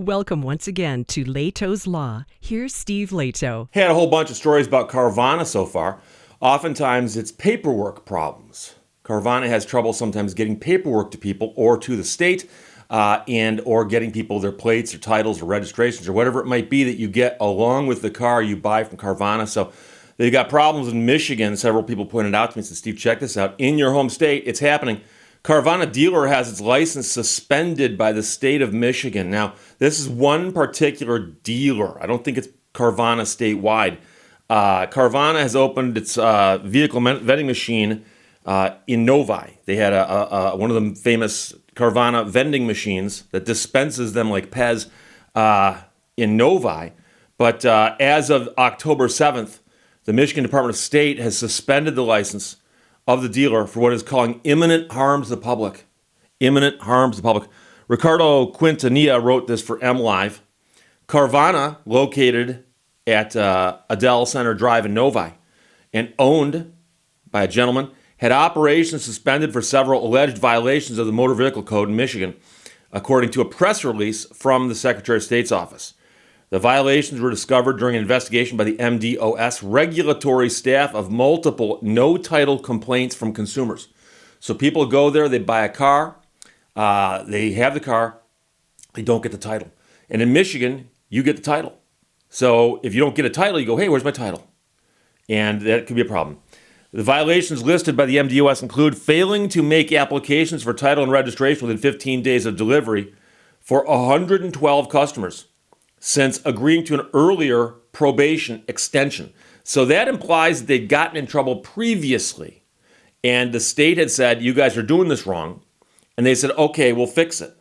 Welcome once again to Lehto's Law. Here's Steve Lehto. Had a whole bunch of stories about Carvana so far. Oftentimes it's paperwork problems. Carvana has trouble sometimes getting paperwork to people or to the state or getting people their plates or titles or registrations or whatever it might be that you get along with the car you buy from Carvana. So they've got problems in Michigan. Several people pointed out to me and said, Steve, check this out. In your home state, it's happening. Carvana dealer has its license suspended by the state of Michigan. Now, this is one particular dealer. I don't think it's Carvana statewide. Carvana has opened its vehicle vending machine in Novi. They had one of the famous Carvana vending machines that dispenses them like Pez in Novi. But as of October 7th, the Michigan Department of State has suspended the license of the dealer for what is calling imminent harm to the public. Imminent harm to the public. Ricardo Quintanilla wrote this for MLive. Carvana, located at Adele Center Drive in Novi and owned by a gentleman, had operations suspended for several alleged violations of the Motor Vehicle Code in Michigan, according to a press release from the Secretary of State's office. The violations were discovered during an investigation by the MDOS regulatory staff of multiple no-title complaints from consumers. So people go there, they buy a car, they have the car, they don't get the title. And in Michigan, you get the title. So if you don't get a title, you go, hey, where's my title? And that could be a problem. The violations listed by the MDOS include failing to make applications for title and registration within 15 days of delivery for 112 customers, since agreeing to an earlier probation extension. So that implies that they'd gotten in trouble previously, and the state had said, you guys are doing this wrong, and they said, okay, we'll fix it.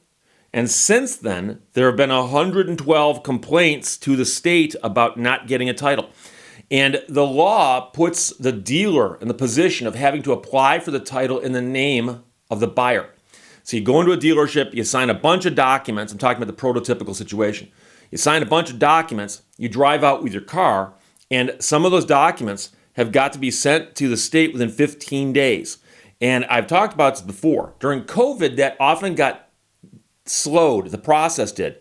And since then, there have been 112 complaints to the state about not getting a title. And the law puts the dealer in the position of having to apply for the title in the name of the buyer. So you go into a dealership, you sign a bunch of documents. I'm talking about the prototypical situation. You sign a bunch of documents, you drive out with your car, and some of those documents have got to be sent to the state within 15 days. And I've talked about this before. During COVID, that often got slowed, the process did.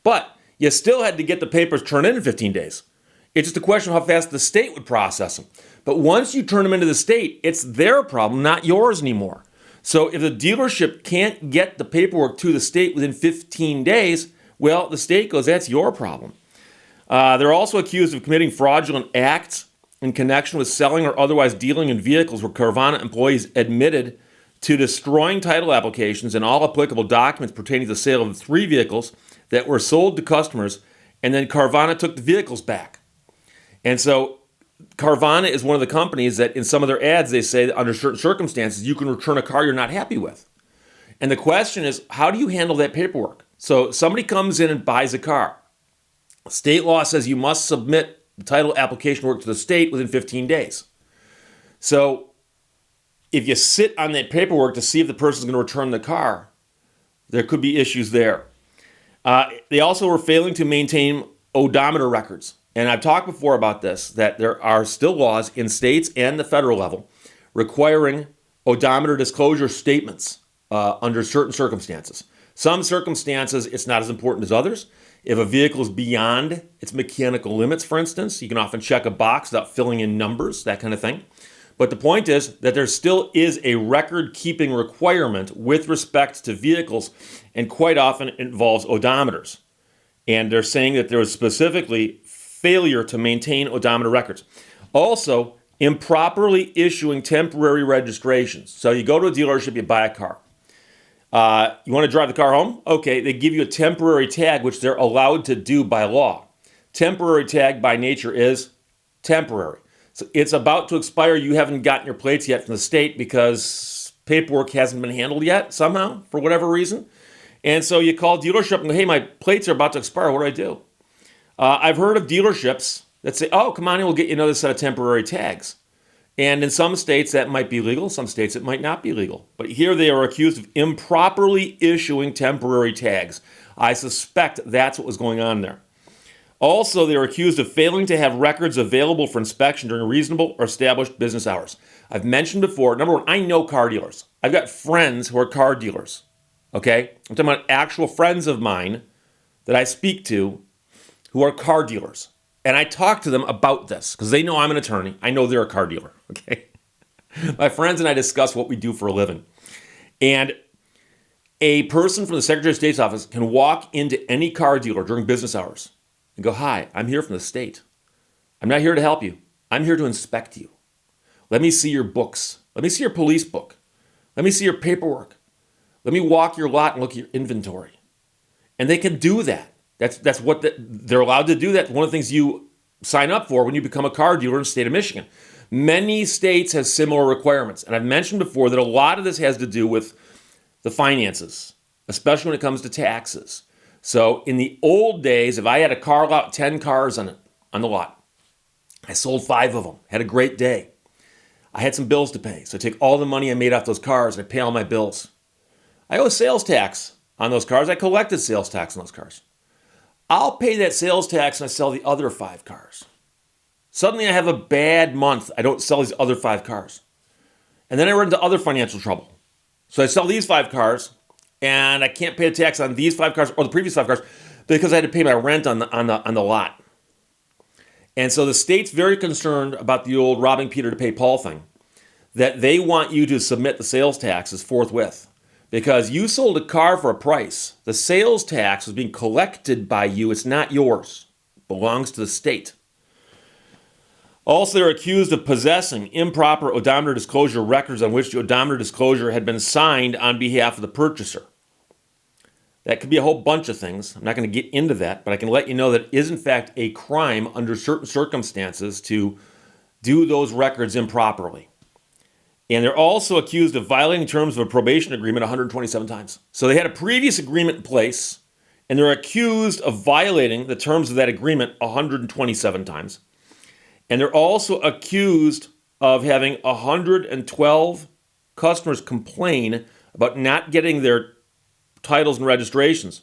But you still had to get the papers turned in 15 days. It's just a question of how fast the state would process them. But once you turn them into the state, it's their problem, not yours anymore. So if the dealership can't get the paperwork to the state within 15 days, well, the state goes, that's your problem. They're also accused of committing fraudulent acts in connection with selling or otherwise dealing in vehicles where Carvana employees admitted to destroying title applications and all applicable documents pertaining to the sale of 3 vehicles that were sold to customers, and then Carvana took the vehicles back. And so Carvana is one of the companies that in some of their ads, they say that under certain circumstances, you can return a car you're not happy with. And the question is, how do you handle that paperwork? So somebody comes in and buys a car. State law says you must submit the title application work to the state within 15 days. So if you sit on that paperwork to see if the person's going to return the car, there could be issues there. They also were failing to maintain odometer records. And I've talked before about this, that there are still laws in states and the federal level requiring odometer disclosure statements under certain circumstances. Some circumstances, it's not as important as others. If a vehicle is beyond its mechanical limits, for instance, you can often check a box without filling in numbers, that kind of thing. But the point is that there still is a record-keeping requirement with respect to vehicles, and quite often it involves odometers. And they're saying that there was specifically failure to maintain odometer records. Also, improperly issuing temporary registrations. So you go to a dealership, you buy a car. You want to drive the car home? Okay, they give you a temporary tag, which they're allowed to do by law. Temporary tag by nature is temporary. So it's about to expire. You haven't gotten your plates yet from the state because paperwork hasn't been handled yet somehow, for whatever reason. And so you call dealership and go, hey, my plates are about to expire. What do I do? I've heard of dealerships that say, oh, come on in, we'll get you another set of temporary tags. And in some states that might be legal, some states it might not be legal. But here they are accused of improperly issuing temporary tags. I suspect that's what was going on there. Also, they are accused of failing to have records available for inspection during reasonable or established business hours. I've mentioned before, number one, I know car dealers. I've got friends who are car dealers, okay? I'm talking about actual friends of mine that I speak to who are car dealers. And I talk to them about this because they know I'm an attorney. I know they're a car dealer, okay? My friends and I discuss what we do for a living. And a person from the Secretary of State's office can walk into any car dealer during business hours and go, "Hi, I'm here from the state. I'm not here to help you. I'm here to inspect you. Let me see your books. Let me see your police book. Let me see your paperwork. Let me walk your lot and look at your inventory." And they can do that. That's what they're allowed to do. That one of the things you sign up for when you become a car dealer in the state of Michigan. Many states have similar requirements. And I've mentioned before that a lot of this has to do with the finances, especially when it comes to taxes. So in the old days, if I had a car lot, 10 cars on the lot, I sold 5 of them, had a great day. I had some bills to pay. So I take all the money I made off those cars and I pay all my bills. I owe sales tax on those cars. I collected sales tax on those cars. I'll pay that sales tax and I sell the other 5 cars. Suddenly I have a bad month. I don't sell these other 5 cars. And then I run into other financial trouble. So I sell these 5 cars and I can't pay the tax on these 5 cars or the previous 5 cars because I had to pay my rent on the lot. And so the state's very concerned about the old robbing Peter to pay Paul thing, that they want you to submit the sales taxes forthwith. Because you sold a car for a price. The sales tax is being collected by you. It's not yours. It belongs to the state. Also, they're accused of possessing improper odometer disclosure records on which the odometer disclosure had been signed on behalf of the purchaser. That could be a whole bunch of things. I'm not going to get into that, but I can let you know that it is in fact a crime under certain circumstances to do those records improperly. And they're also accused of violating terms of a probation agreement 127 times. So they had a previous agreement in place, and they're accused of violating the terms of that agreement 127 times. And they're also accused of having 112 customers complain about not getting their titles and registrations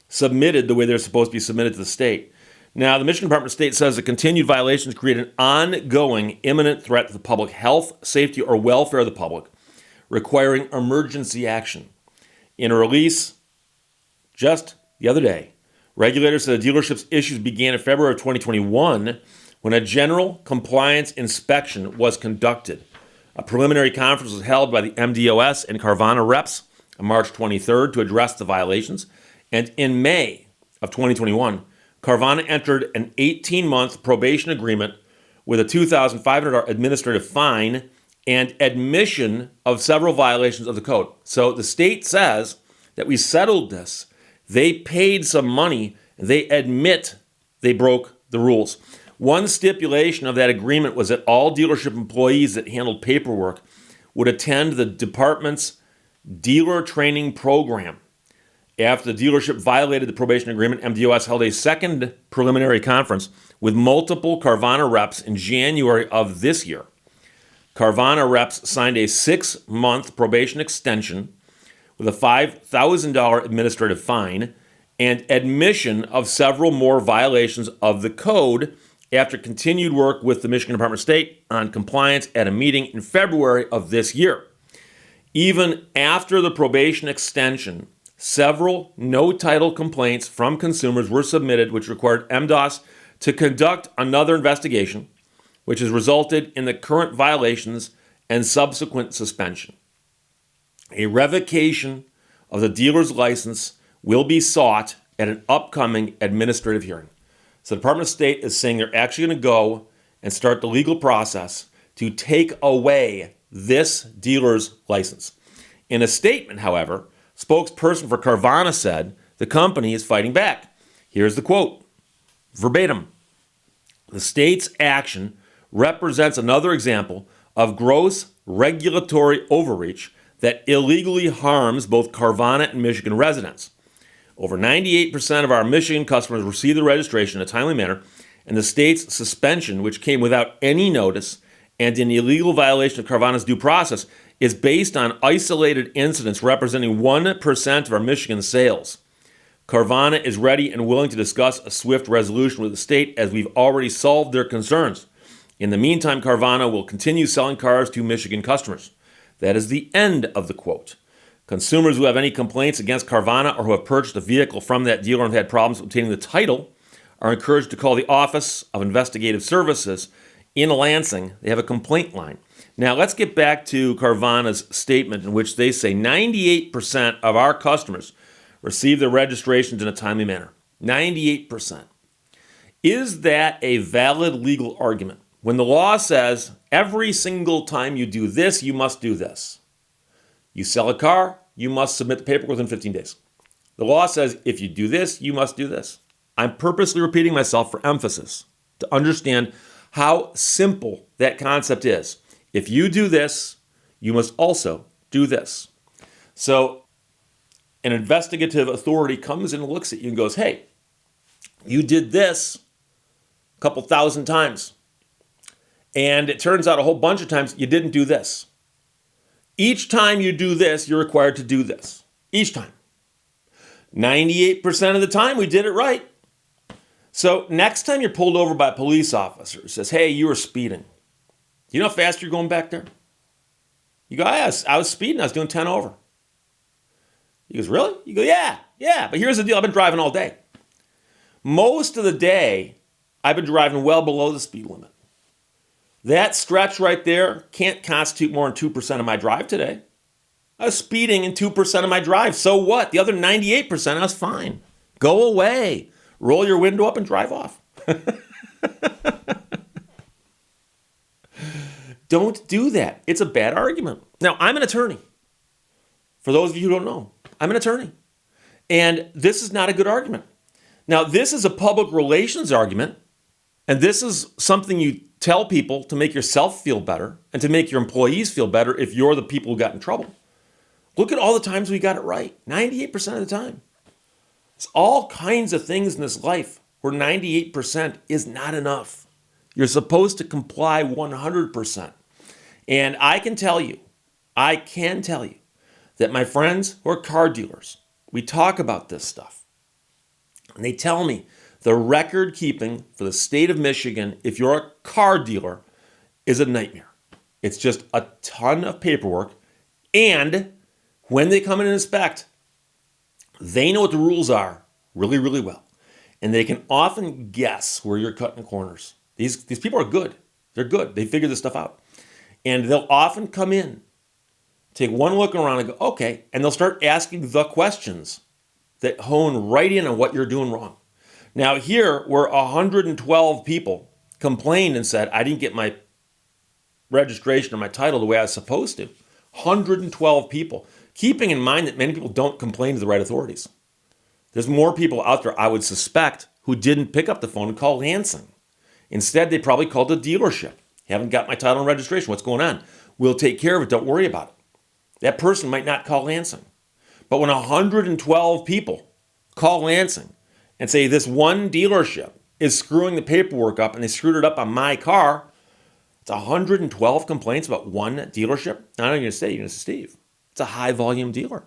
submitted the way they're supposed to be submitted to the state. Now, the Michigan Department of State says the continued violations create an ongoing imminent threat to the public health, safety, or welfare of the public, requiring emergency action. In a release just the other day, regulators said the dealership's issues began in February of 2021 when a general compliance inspection was conducted. A preliminary conference was held by the MDOS and Carvana reps on March 23rd to address the violations. And in May of 2021, Carvana entered an 18-month probation agreement with a $2,500 administrative fine and admission of several violations of the code. So the state says that we settled this. They paid some money. They admit they broke the rules. One stipulation of that agreement was that all dealership employees that handled paperwork would attend the department's dealer training program. After the dealership violated the probation agreement, MDOS held a second preliminary conference with multiple Carvana reps in January of this year. Carvana reps signed a 6-month probation extension with a $5,000 administrative fine and admission of several more violations of the code after continued work with the Michigan Department of State on compliance at a meeting in February of this year. Even after the probation extension, several no-title complaints from consumers were submitted, which required MDOS to conduct another investigation, which has resulted in the current violations and subsequent suspension. A revocation of the dealer's license will be sought at an upcoming administrative hearing. So the Department of State is saying they're actually going to go and start the legal process to take away this dealer's license. In a statement, however, spokesperson for Carvana said the company is fighting back. Here's the quote, verbatim. The state's action represents another example of gross regulatory overreach that illegally harms both Carvana and Michigan residents. Over 98% of our Michigan customers receive the registration in a timely manner, and the state's suspension, which came without any notice and in illegal violation of Carvana's due process, is based on isolated incidents representing 1% of our Michigan sales. Carvana is ready and willing to discuss a swift resolution with the state as we've already solved their concerns. In the meantime, Carvana will continue selling cars to Michigan customers. That is the end of the quote. Consumers who have any complaints against Carvana or who have purchased a vehicle from that dealer and have had problems obtaining the title are encouraged to call the Office of Investigative Services in Lansing. They have a complaint line. Now, let's get back to Carvana's statement in which they say 98% of our customers receive their registrations in a timely manner. 98%. Is that a valid legal argument? When the law says every single time you do this, you must do this. You sell a car, you must submit the paperwork within 15 days. The law says if you do this, you must do this. I'm purposely repeating myself for emphasis to understand how simple that concept is. If you do this, you must also do this. So an investigative authority comes in and looks at you and goes, hey, you did this a couple thousand times. And it turns out a whole bunch of times you didn't do this. Each time you do this, you're required to do this. Each time. 98% of the time, we did it right. So next time you're pulled over by a police officer who says, hey, you were speeding. You know how fast you're going back there? You go, I was speeding. I was doing 10 over. He goes, really? You go, yeah. But here's the deal. I've been driving all day. Most of the day, I've been driving well below the speed limit. That stretch right there can't constitute more than 2% of my drive today. I was speeding in 2% of my drive. So what? The other 98%, I was fine. Go away. Roll your window up and drive off. Don't do that. It's a bad argument. Now, I'm an attorney. For those of you who don't know, I'm an attorney. And this is not a good argument. Now, this is a public relations argument. And this is something you tell people to make yourself feel better and to make your employees feel better if you're the people who got in trouble. Look at all the times we got it right. 98% of the time. It's all kinds of things in this life where 98% is not enough. You're supposed to comply 100%. And I can tell you that my friends who are car dealers, we talk about this stuff. And they tell me the record keeping for the state of Michigan, if you're a car dealer, is a nightmare. It's just a ton of paperwork. And when they come in and inspect, they know what the rules are really, really well. And they can often guess where you're cutting corners. These people are good. They're good. They figure this stuff out. And they'll often come in, take one look around and go, okay. And they'll start asking the questions that hone right in on what you're doing wrong. Now here, where 112 people complained and said, I didn't get my registration or my title the way I was supposed to. 112 people. Keeping in mind that many people don't complain to the right authorities. There's more people out there, I would suspect, who didn't pick up the phone and call Lansing. Instead, they probably called the dealership. Haven't got my title and registration. What's going on? We'll take care of it. Don't worry about it. That person might not call Lansing. But when 112 people call Lansing and say this one dealership is screwing the paperwork up and they screwed it up on my car, it's 112 complaints about one dealership. Now, I'm going to say, Steve, it's a high volume dealer.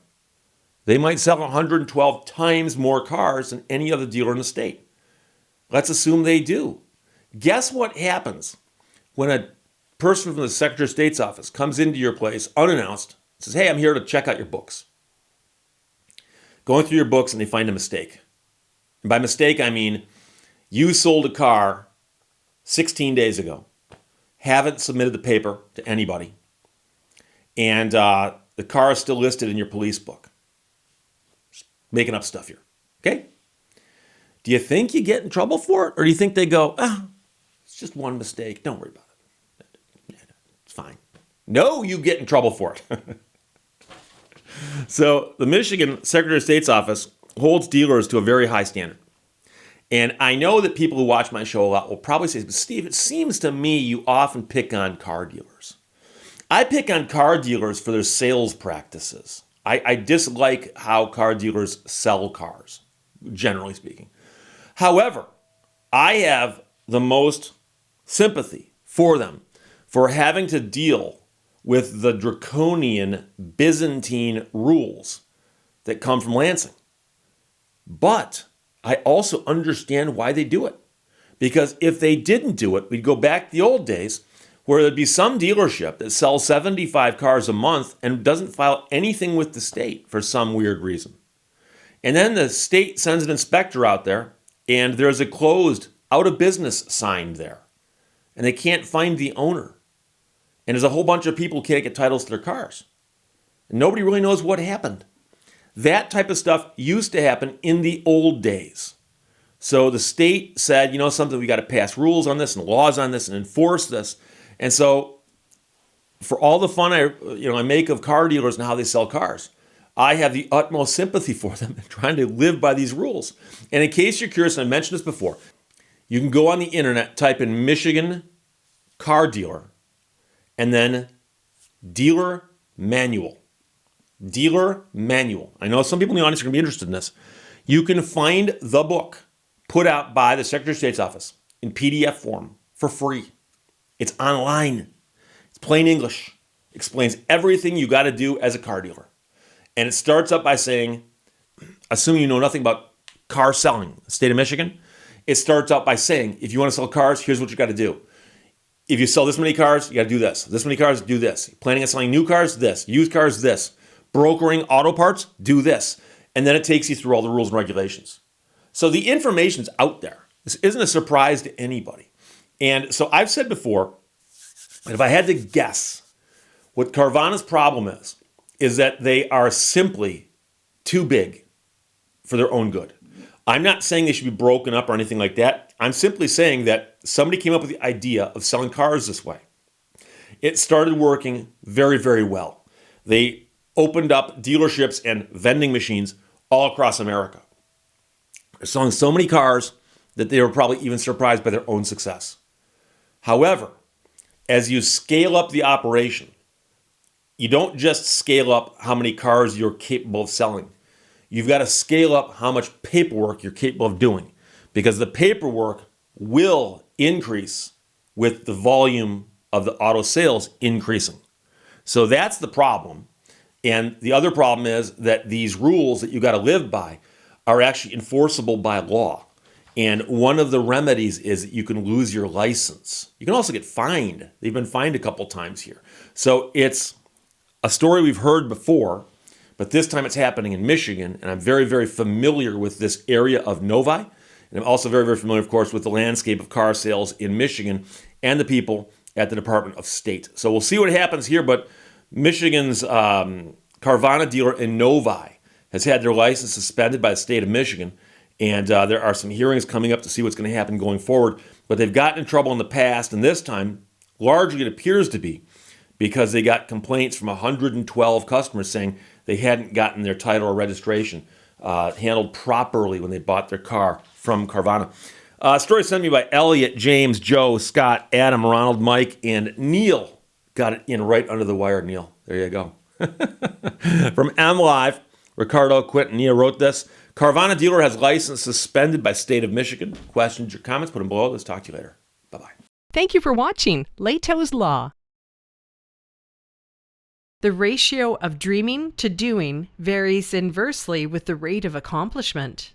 They might sell 112 times more cars than any other dealer in the state. Let's assume they do. Guess what happens when a person from the Secretary of State's office comes into your place unannounced, says, hey, I'm here to check out your books. Going through your books and they find a mistake. And by mistake, I mean you sold a car 16 days ago, haven't submitted the paper to anybody, and the car is still listed in your police book. Just making up stuff here, okay? Do you think you get in trouble for it? Or do you think they go, it's just one mistake, don't worry about it. It's fine. No, you get in trouble for it. So the Michigan Secretary of State's office holds dealers to a very high standard. And I know that people who watch my show a lot will probably say, Steve, it seems to me you often pick on car dealers. I pick on car dealers for their sales practices. I dislike how car dealers sell cars, generally speaking. However, I have the most sympathy for them for having to deal with the draconian Byzantine rules that come from Lansing. But I also understand why they do it. Because if they didn't do it, we'd go back to the old days where there'd be some dealership that sells 75 cars a month and doesn't file anything with the state for some weird reason. And then the state sends an inspector out there, and there's a closed, out of business sign there. And they can't find the owner. And there's a whole bunch of people who can't get titles to their cars. And nobody really knows what happened. That type of stuff used to happen in the old days. So the state said, you know something, we got to pass rules on this and laws on this and enforce this. And so for all the fun I make of car dealers and how they sell cars, I have the utmost sympathy for them in trying to live by these rules. And in case you're curious, and I mentioned this before, you can go on the internet, type in Michigan car dealer, and then dealer manual. Dealer manual. I know some people in the audience are going to be interested in this. You can find the book put out by the Secretary of State's office in PDF form for free. It's online. It's plain English. Explains everything you got to do as a car dealer. And it starts up by saying, assuming you know nothing about car selling in the state of Michigan, it starts out by saying, if you want to sell cars, here's what you got to do. If you sell this many cars, you got to do this. This many cars, do this. Planning on selling new cars, this. Used cars, this. Brokering auto parts, do this. And then it takes you through all the rules and regulations. So the information's out there. This isn't a surprise to anybody. And so I've said before, that if I had to guess what Carvana's problem is that they are simply too big for their own good. I'm not saying they should be broken up or anything like that. I'm simply saying that somebody came up with the idea of selling cars this way. It started working very, very well. They opened up dealerships and vending machines all across America. They're selling so many cars that they were probably even surprised by their own success. However, as you scale up the operation, you don't just scale up how many cars you're capable of selling. You've got to scale up how much paperwork you're capable of doing, because the paperwork will increase with the volume of the auto sales increasing. So that's the problem. And the other problem is that these rules that you got to live by are actually enforceable by law. And one of the remedies is that you can lose your license. You can also get fined. They've been fined a couple times here. So it's a story we've heard before, but this time it's happening in Michigan, and I'm very, very familiar with this area of Novi. And I'm also very, very familiar, of course, with the landscape of car sales in Michigan and the people at the Department of State. So we'll see what happens here, but Michigan's Carvana dealer in Novi has had their license suspended by the state of Michigan, and there are some hearings coming up to see what's going to happen going forward. But they've gotten in trouble in the past, and this time, largely it appears to be because they got complaints from 112 customers saying they hadn't gotten their title or registration handled properly when they bought their car from Carvana. Story sent me by Elliot, James, Joe, Scott, Adam, Ronald, Mike, and Neil. Got it in right under the wire, Neil. There you go. From MLive, Ricardo, Quinton, Nia wrote this. Carvana dealer has license suspended by state of Michigan. Questions or comments, put them below. Let's talk to you later. Bye-bye. Thank you for watching Lehto's Law. The ratio of dreaming to doing varies inversely with the rate of accomplishment.